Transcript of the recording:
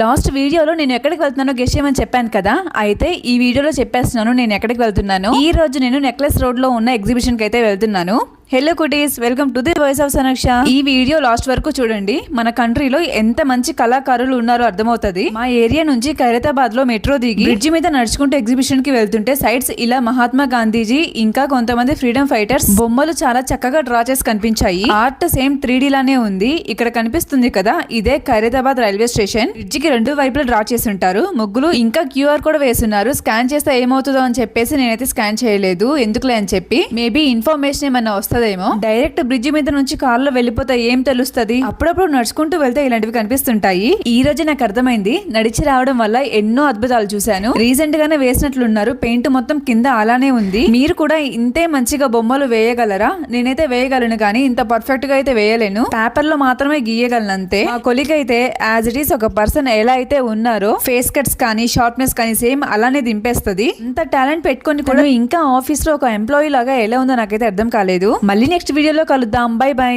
Last వీడియోలో నేను ఎక్కడికి వెళ్తున్నానో గెస్ చేయమని చెప్పాను కదా, అయితే ఈ వీడియోలో చెప్పేస్తున్నాను నేను ఎక్కడికి వెళ్తున్నాను. ఈ రోజు నేను నెక్లెస్ రోడ్ లో ఉన్న ఎగ్జిబిషన్ కి అయితే వెళ్తున్నాను. Hello cuties, welcome to the voice of Sanaksha. ఈ వీడియో లాస్ట్ వరకు చూడండి. మన కంట్రీలో ఎంత మంచి కళాకారులు ఉన్నారో అర్థమవుతుంది. మా ఏరియా నుంచి ఖైరతాబాద్ లో మెట్రో దిగి బ్రిడ్జి మీద నడుచుకుంటూ ఎగ్జిబిషన్ కి వెళ్తుంటే సైడ్స్ ఇలా మహాత్మా గాంధీజీ ఇంకా కొంతమంది ఫ్రీడమ్ ఫైటర్స్ బొమ్మలు చాలా చక్కగా డ్రా చేసి కనిపించాయి. ఆర్ట్ సేమ్ 3D లానే ఉంది. ఇక్కడ కనిపిస్తుంది కదా, ఇదే ఖైరతాబాద్ రైల్వే స్టేషన్. బ్రిడ్జికి రెండు వైపులు డ్రా చేసి ఉంటారు ముగ్గులు. ఇంకా QR కూడా వేస్తున్నారు. స్కాన్ చేస్తే ఏమవుతుందో అని చెప్పేసి నేనైతే స్కాన్ చేయలేదు, ఎందుకులే అని చెప్పి. మేబీ ఇన్ఫర్మేషన్ ఏమన్నా వస్తుంది. డైరెక్ట్ బ్రిడ్జి మీద నుంచి కార్లో వెళ్ళిపోతే ఏం తెలుస్తుంది. అప్పుడప్పుడు నడుచుకుంటూ వెళ్తే ఇలాంటివి కనిపిస్తుంటాయి. ఈ రోజు నాకు అర్థమైంది, నడిచి రావడం వల్ల ఎన్నో అద్భుతాలు చూశాను. రీసెంట్ గానే వేసినట్లున్నారు. పెయింట్ మొత్తం కింద అలానే ఉంది. మీరు కూడా ఇంతే మంచిగా బొమ్మలు వేయగలరా? నేనైతే వేయగలను, కానీ ఇంత పర్ఫెక్ట్ గా అయితే వేయలేను. పేపర్ లో మాత్రమే గీయగలను అంతే. మా కొలిక్ అయితే యాజ్ ఇట్ ఈస్ ఒక పర్సన్ ఎలా అయితే ఉన్నారో ఫేస్ కట్స్ కానీ షార్ప్నెస్ కానీ సేమ్ అలానే దింపేస్తుంది. ఇంత టాలెంట్ పెట్టుకొని కూడా ఇంకా ఆఫీస్ లో ఒక ఎంప్లాయీ లాగా ఎలా ఉందో నాకైతే అర్థం కాలేదు. మళ్ళీ నెక్స్ట్ వీడియోలో కలుద్దాం. By by.